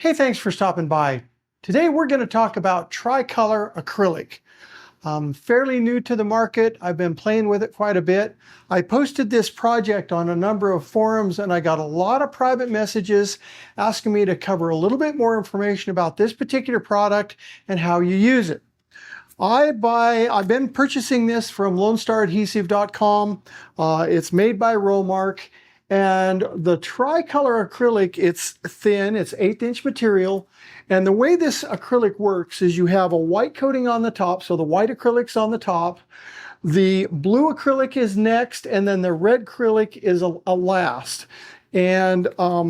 Hey, thanks for stopping by. Today we're going to talk about tricolor acrylic. Fairly new to the market. I've been playing with it quite a bit. I posted this project on a number of forums and I got a lot of private messages asking me to cover a little bit more information about this particular product and how you use it. I've been purchasing this from LoneStarAdhesive.com. It's made by Romark. And the tricolor acrylic, it's thin, it's 1/8 inch material. And the way this acrylic works is you have a white coating on the top, so the white acrylic's on the top. The blue acrylic is next, and then the red acrylic is a last. And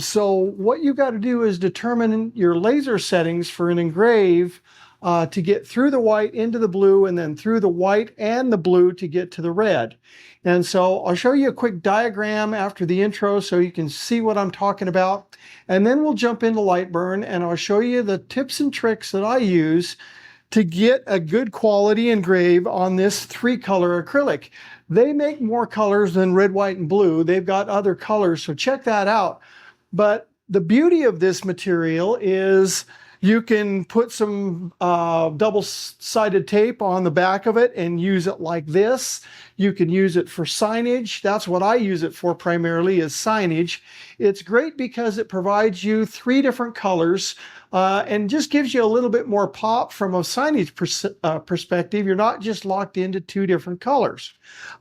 so what you got to do is determine your laser settings for an engrave to get through the white into the blue, and then through the white and the blue to get to the red. And so I'll show you a quick diagram after the intro so you can see what I'm talking about. And then we'll jump into LightBurn and I'll show you the tips and tricks that I use to get a good quality engrave on this 3-color acrylic. They make more colors than red, white, and blue. They've got other colors, so check that out. But the beauty of this material is you can put some double-sided tape on the back of it and use it like this. You can use it for signage. That's what I use it for primarily, is signage. It's great because it provides you 3 different colors and just gives you a little bit more pop from a signage perspective. You're not just locked into 2 different colors.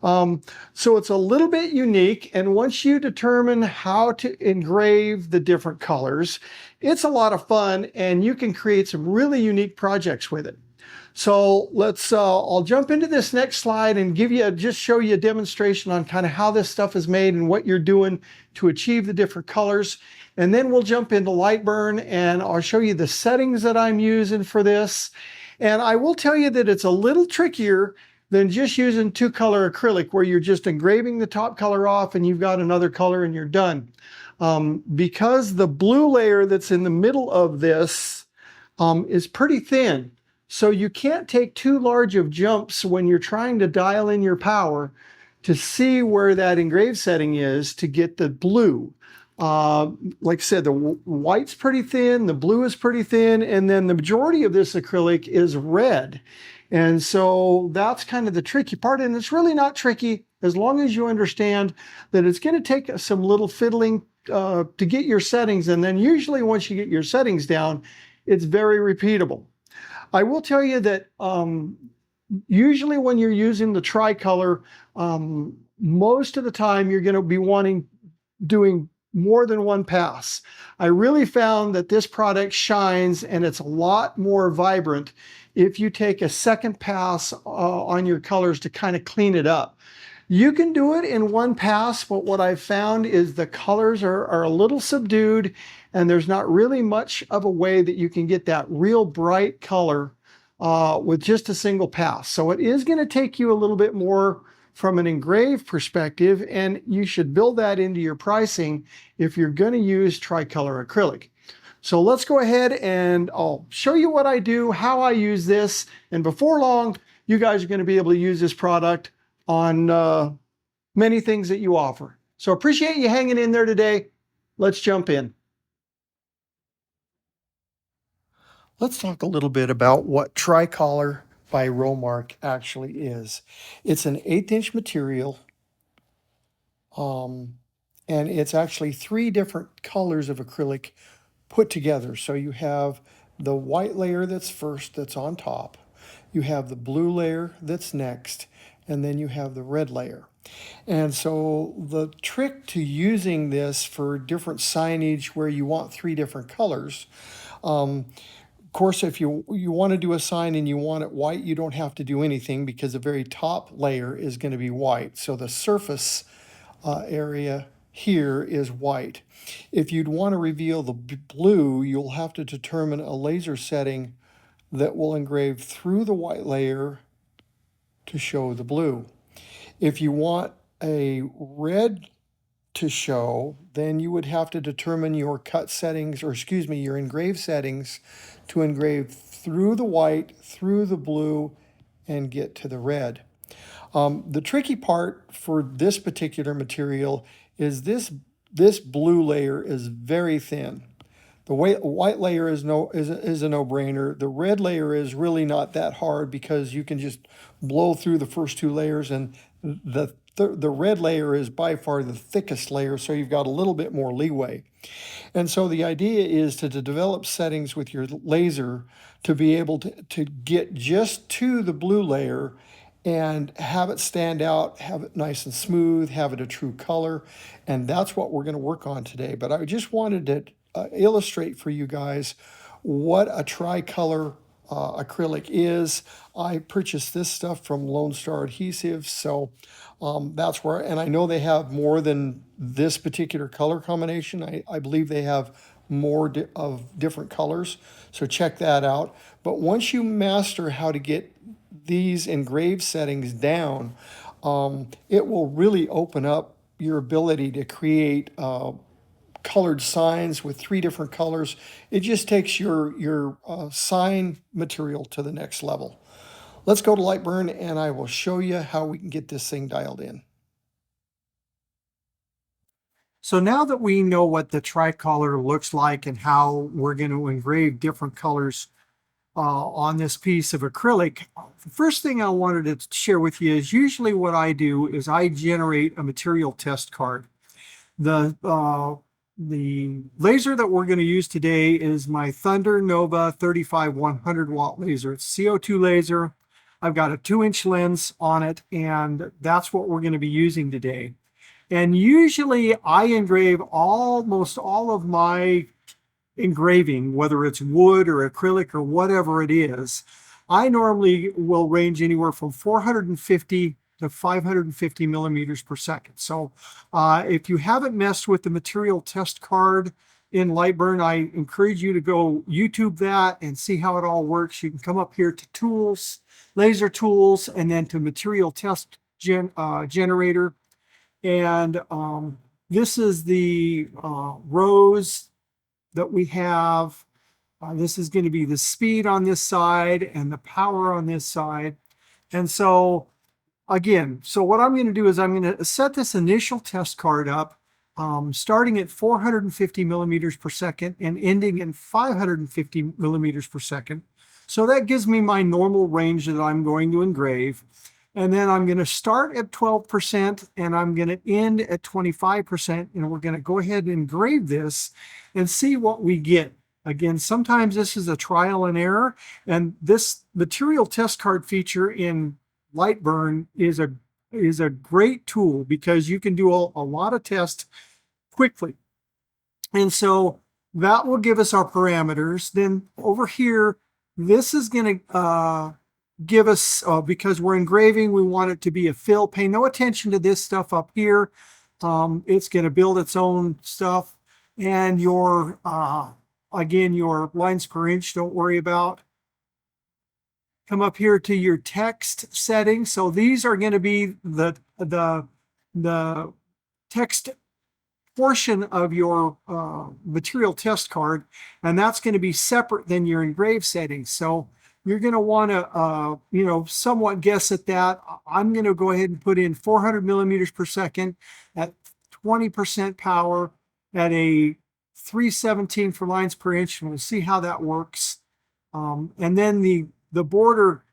So it's a little bit unique, and once you determine how to engrave the different colors, it's a lot of fun and you can create some really unique projects with it. So I'll jump into this next slide and just show you a demonstration on kind of how this stuff is made and what you're doing to achieve the different colors. And then we'll jump into LightBurn and I'll show you the settings that I'm using for this. And I will tell you that it's a little trickier than just using 2-color acrylic, where you're just engraving the top color off and you've got another color and you're done. Because the blue layer that's in the middle of this is pretty thin, so you can't take too large of jumps when you're trying to dial in your power to see where that engraved setting is to get the blue. Like I said, the white's pretty thin, the blue is pretty thin, and then the majority of this acrylic is red. And so that's kind of the tricky part, and it's really not tricky as long as you understand that it's going to take some little fiddling to get your settings, and then usually once you get your settings down, it's very repeatable. I will tell you that usually when you're using the tricolor, most of the time you're going to be doing more than one pass. I really found that this product shines and it's a lot more vibrant if you take a second pass on your colors to kind of clean it up. You can do it in one pass, but what I've found is the colors are a little subdued and there's not really much of a way that you can get that real bright color with just a single pass. So it is going to take you a little bit more from an engraved perspective, and you should build that into your pricing if you're going to use tricolor acrylic. So let's go ahead and I'll show you what I do, how I use this, and before long, you guys are going to be able to use this product on many things that you offer. So appreciate you hanging in there today. Let's jump in. Let's talk a little bit about what tricolor by Romark actually is. It's an 1/8 inch material, and it's actually 3 different colors of acrylic put together. So you have the white layer that's first, that's on top. You have the blue layer that's next, and then you have the red layer. And so the trick to using this for different signage where you want 3 different colors, of course, if you want to do a sign and you want it white, you don't have to do anything because the very top layer is going to be white. So the surface area here is white. If you'd want to reveal the blue, you'll have to determine a laser setting that will engrave through the white layer to show the blue. If you want a red to show, then you would have to determine your cut settings, or excuse me, your engrave settings to engrave through the white, through the blue, and get to the red. The tricky part for this particular material is this blue layer is very thin. The white layer is a no-brainer. The red layer is really not that hard because you can just blow through the first two layers, and the red layer is by far the thickest layer, so you've got a little bit more leeway. And so the idea is to develop settings with your laser to be able to get just to the blue layer and have it stand out, have it nice and smooth, have it a true color. And that's what we're going to work on today. But I just wanted to illustrate for you guys what a tricolor acrylic is. I purchased this stuff from Lone Star Adhesive, so that's where, and I know they have more than this particular color combination. I believe they have more of different colors, so check that out. But once you master how to get these engraved settings down, it will really open up your ability to create colored signs with 3 different colors. It just takes your sign material to the next level. Let's go to LightBurn and I will show you how we can get this thing dialed in. So now that we know what the tricolor looks like and how we're going to engrave different colors on this piece of acrylic, the first thing I wanted to share with you is usually what I do is I generate a material test card. The laser that we're going to use today is my Thunder Nova 35 100 watt laser. It's CO2 laser. I've got a 2-inch lens on it, and that's what we're going to be using today. And usually I engrave almost all of my engraving, whether it's wood or acrylic or whatever it is. I normally will range anywhere from 450 to 550 millimeters per second. So if you haven't messed with the material test card in LightBurn, I encourage you to go YouTube that and see how it all works. You can come up here to Tools, Laser Tools, and then to Material Test Generator. And this is the rows that we have. This is going to be the speed on this side and the power on this side. And so again, so what I'm going to do is I'm going to set this initial test card up, starting at 450 millimeters per second and ending in 550 millimeters per second. So that gives me my normal range that I'm going to engrave. And then I'm going to start at 12% and I'm going to end at 25%. And we're going to go ahead and engrave this and see what we get. Again, sometimes this is a trial and error. And this material test card feature in LightBurn is a great tool because you can do a lot of tests quickly. And so that will give us our parameters. Then over here, this is going to give us, because we're engraving, we want it to be a fill. Pay no attention to this stuff up here. It's going to build its own stuff. And your, again, your lines per inch, don't worry about. Come up here to your text settings. So these are going to be the text portion of your material test card, and that's going to be separate than your engraved settings. So you're going to want to, somewhat guess at that. I'm going to go ahead and put in 400 millimeters per second at 20% power at a 317 for lines per inch, and we'll see how that works. And then the border,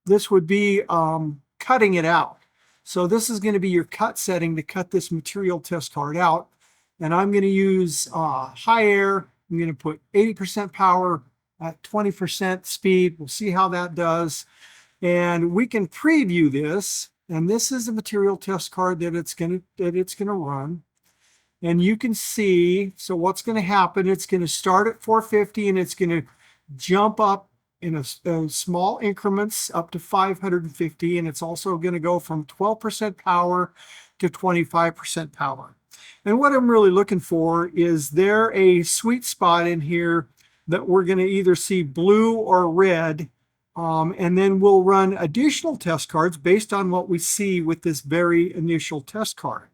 this would be cutting it out. So this is going to be your cut setting to cut this material test card out. And I'm going to use high air. I'm going to put 80% power at 20% speed. We'll see how that does. And we can preview this. And this is the material test card that it's going to run. And you can see, so what's going to happen, it's going to start at 450 and it's going to jump up in small increments up to 550. And it's also going to go from 12% power to 25% power. And what I'm really looking for is there a sweet spot in here that we're going to either see blue or red. And then we'll run additional test cards based on what we see with this very initial test card.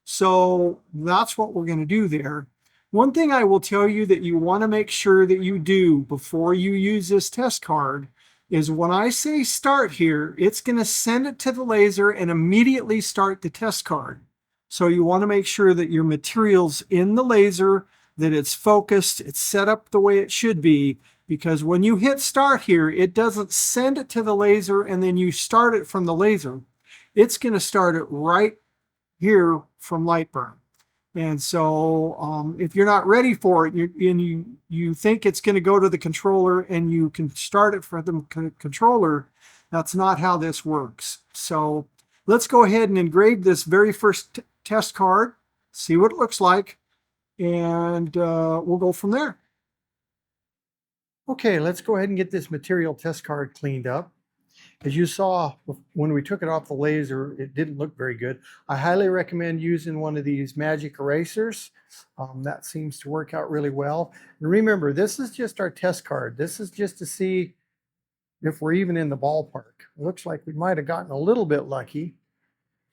So that's what we're going to do there. One thing I will tell you that you want to make sure that you do before you use this test card is when I say start here, it's going to send it to the laser and immediately start the test card. So you want to make sure that your material's in the laser that it's focused, it's set up the way it should be, because when you hit start here, it doesn't send it to the laser and then you start it from the laser. It's going to start it right here from LightBurn. And so if you're not ready for it you think it's going to go to the controller and you can start it from the controller, that's not how this works. So let's go ahead and engrave this very first test card, see what it looks like, and we'll go from there. Okay, let's go ahead and get this material test card cleaned up. As you saw when we took it off the laser, it didn't look very good. I highly recommend using one of these magic erasers. That seems to work out really well. And remember, this is just our test card. This is just to see if we're even in the ballpark. It looks like we might have gotten a little bit lucky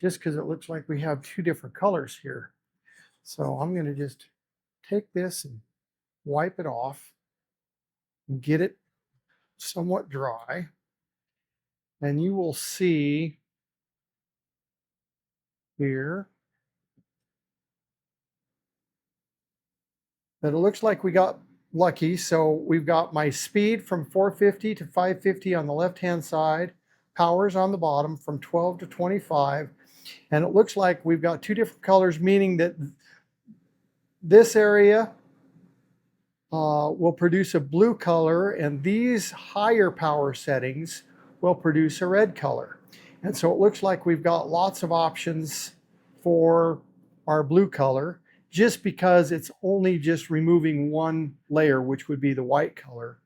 just because it looks like we have two different colors here. So I'm going to just take this and wipe it off and get it somewhat dry. And you will see here that it looks like we got lucky. So we've got my speed from 450 to 550 on the left-hand side, powers on the bottom from 12 to 25. And it looks like we've got two different colors, meaning that this area will produce a blue color, and these higher power settings will produce a red color. And so it looks like we've got lots of options for our blue color, just because it's only just removing one layer, which would be the white color.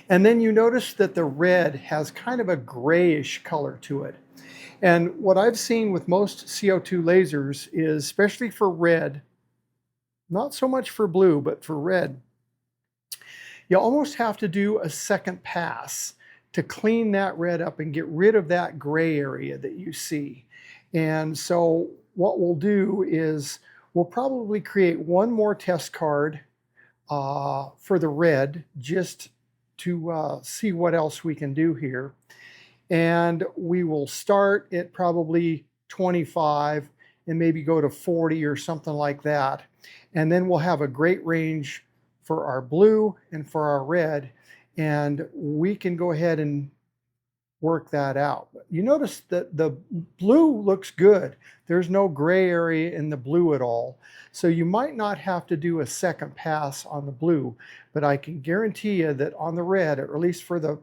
And then you notice that the red has kind of a grayish color to it. And what I've seen with most CO2 lasers is, especially for red, not so much for blue, but for red, you almost have to do a second pass to clean that red up and get rid of that gray area that you see. And so what we'll do is we'll probably create one more test card for the red, just to see what else we can do here. And we will start at probably 25 and maybe go to 40 or something like that. And then we'll have a great range for our blue and for our red, and we can go ahead and work that out. You notice that the blue looks good. There's no gray area in the blue at all. So you might not have to do a second pass on the blue, but I can guarantee you that on the red, or at least for the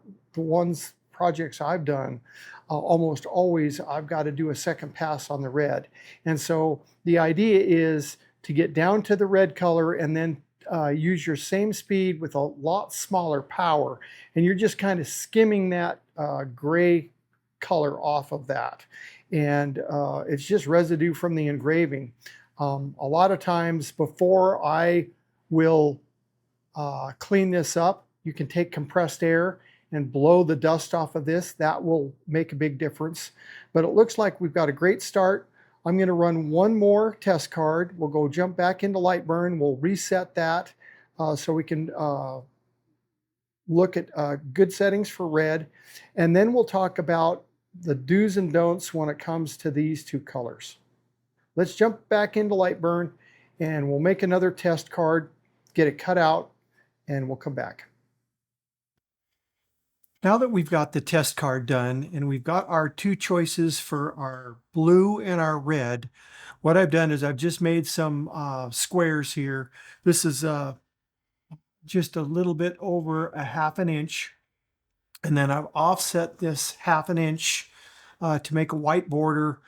projects I've done, almost always I've got to do a second pass on the red. And so the idea is to get down to the red color and then use your same speed with a lot smaller power, and you're just kind of skimming that gray color off of that, and it's just residue from the engraving. A lot of times before I will clean this up, you can take compressed air and blow the dust off of this. That will make a big difference. But it looks like we've got a great start. I'm going to run one more test card. We'll go jump back into LightBurn. We'll reset that so we can look at good settings for red. And then we'll talk about the do's and don'ts when it comes to these two colors. Let's jump back into LightBurn and we'll make another test card, get it cut out, and we'll come back. Now that we've got the test card done and we've got our two choices for our blue and our red, what I've done is I've just made some squares here. This is just a little bit over a ½ inch. And then I've offset this ½ inch to make a white border.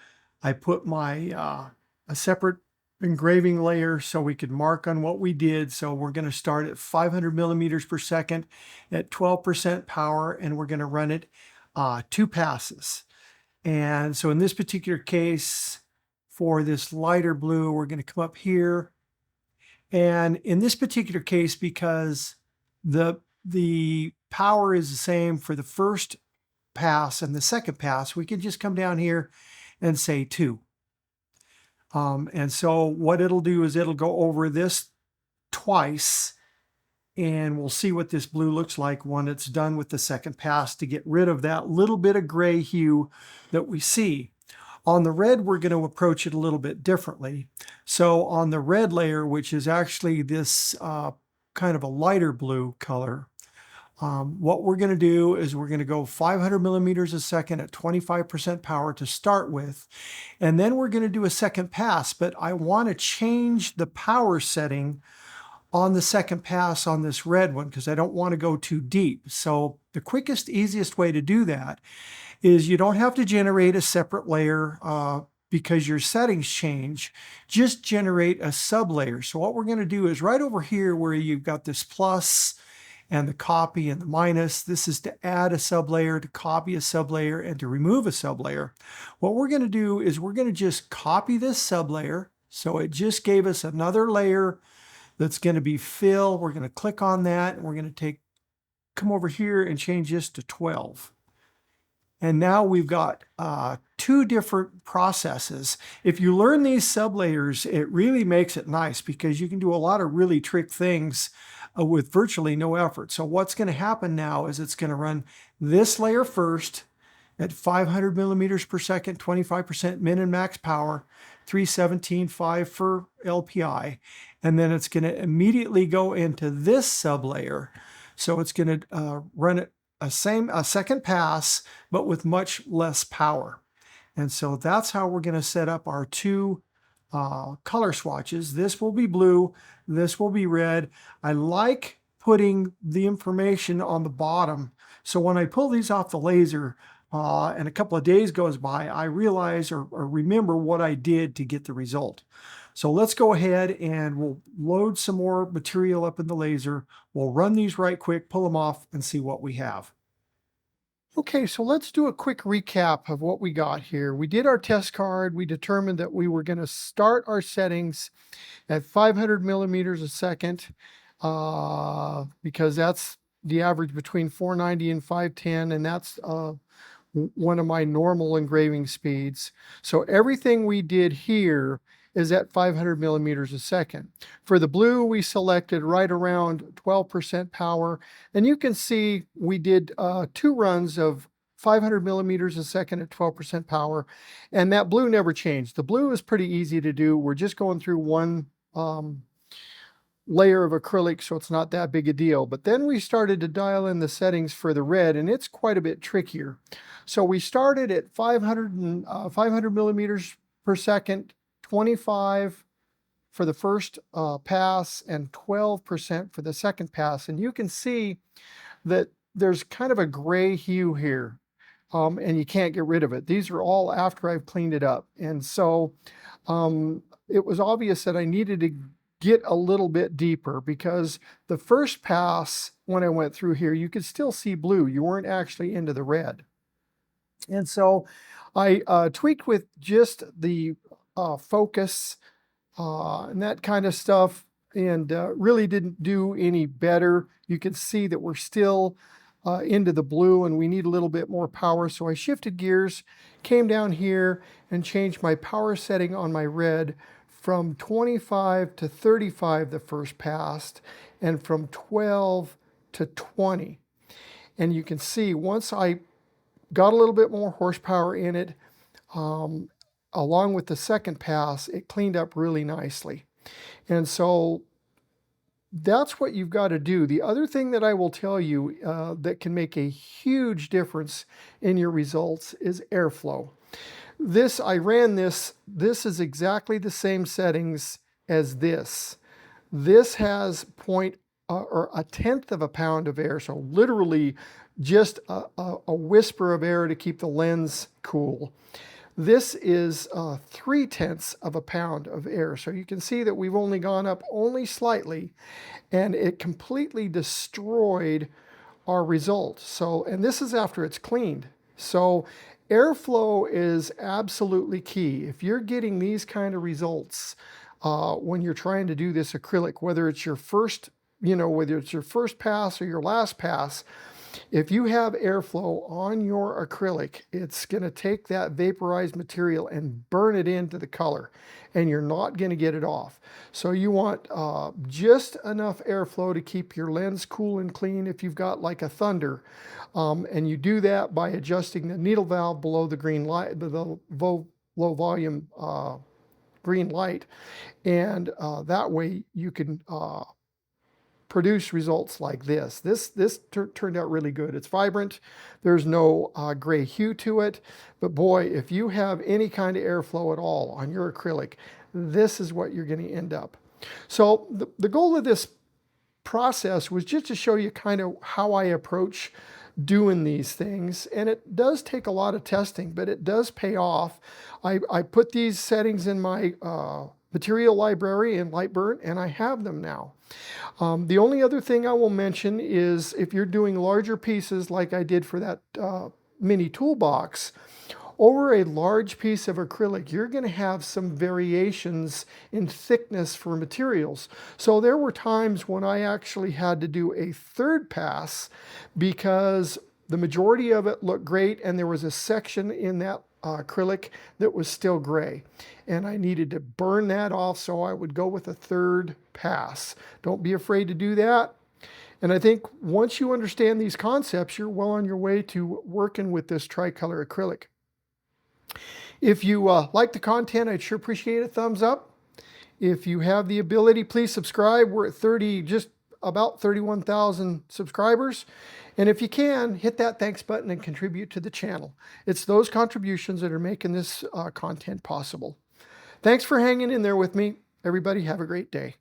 I put my a separate engraving layer so we could mark on what we did. So we're going to start at 500 millimeters per second at 12% power, and we're going to run it 2 passes. And so in this particular case, for this lighter blue, we're going to come up here. And in this particular case, because the power is the same for the first pass and the second pass, we can just come down here and say 2. And so what it'll do is it'll go over this twice, and we'll see what this blue looks like when it's done with the second pass to get rid of that little bit of gray hue that we see. On the red, we're going to approach it a little bit differently. So on the red layer, which is actually this kind of a lighter blue color, what we're going to do is we're going to go 500 millimeters a second at 25% power to start with, and then we're going to do a second pass, but I want to change the power setting on the second pass on this red one because I don't want to go too deep. So the quickest, easiest way to do that is you don't have to generate a separate layer because your settings change. Just generate a sub layer. So what we're going to do is right over here where you've got this plus and the copy and the minus, this is to add a sublayer, to copy a sublayer, and to remove a sublayer. What we're going to do is we're going to just copy this sublayer. So it just gave us another layer that's going to be fill. We're going to click on that, and we're going to come over here and change this to 12. And now we've got two different processes. If you learn these sublayers, it really makes it nice because you can do a lot of really trick things with virtually no effort. So what's going to happen now is it's going to run this layer first at 500 millimeters per second, 25% min and max power, 317.5 for LPI. And then it's going to immediately go into this sublayer. So it's going to run it a second pass, but with much less power. And so that's how we're going to set up our two color swatches. This will be blue, this will be red. I like putting the information on the bottom. So when I pull these off the laser and a couple of days goes by, I realize or remember what I did to get the result. So let's go ahead and we'll load some more material up in the laser. We'll run these right quick, pull them off, and see what we have. Okay, so let's do a quick recap of what we got here. We did our test card. We determined that we were going to start our settings at 500 millimeters a second because that's the average between 490 and 510, and that's one of my normal engraving speeds. So everything we did here is at 500 millimeters a second. For the blue, we selected right around 12% power. And you can see we did 2 runs of 500 millimeters a second at 12% power. And that blue never changed. The blue is pretty easy to do. We're just going through one layer of acrylic, so it's not that big a deal. But then we started to dial in the settings for the red, and it's quite a bit trickier. So we started at 500 millimeters per second, 25 for the first pass and 12% for the second pass. And you can see that there's kind of a gray hue here and you can't get rid of it. These are all after I've cleaned it up. And so it was obvious that I needed to get a little bit deeper because the first pass, when I went through here, you could still see blue. You weren't actually into the red. And so I tweaked with just the focus and that kind of stuff, and really didn't do any better. You can see that we're still into the blue and we need a little bit more power. So I shifted gears, came down here and changed my power setting on my red from 25 to 35 the first pass, and from 12 to 20. And you can see once I got a little bit more horsepower in it, along with the second pass, it cleaned up really nicely. And so that's what you've got to do. The other thing that I will tell you that can make a huge difference in your results is airflow. I ran this is exactly the same settings as this. This has or a tenth of a pound of air, so literally just a whisper of air to keep the lens cool. This is 3/10 of a pound of air. So you can see that we've only gone up only slightly, and it completely destroyed our result. So, and this is after it's cleaned. So airflow is absolutely key. If you're getting these kind of results when you're trying to do this acrylic, whether it's your first pass or your last pass, if you have airflow on your acrylic, it's going to take that vaporized material and burn it into the color, and you're not going to get it off. So you want just enough airflow to keep your lens cool and clean if you've got like a Thunder. And you do that by adjusting the needle valve below the green light, low volume green light, and that way you can produce results like this. This turned out really good. It's vibrant. There's no gray hue to it. But boy, if you have any kind of airflow at all on your acrylic, this is what you're going to end up. So the goal of this process was just to show you kind of how I approach doing these things. And it does take a lot of testing, but it does pay off. I put these settings in my material library in LightBurn, and I have them now. The only other thing I will mention is if you're doing larger pieces like I did for that mini toolbox, over a large piece of acrylic, you're going to have some variations in thickness for materials. So there were times when I actually had to do a third pass because the majority of it looked great and there was a section in that acrylic that was still gray. And I needed to burn that off, so I would go with a third pass. Don't be afraid to do that. And I think once you understand these concepts, you're well on your way to working with this tricolor acrylic. If you like the content, I'd sure appreciate a thumbs up. If you have the ability, please subscribe. We're at just about 31,000 subscribers. And if you can, hit that thanks button and contribute to the channel. It's those contributions that are making this content possible. Thanks for hanging in there with me. Everybody have a great day.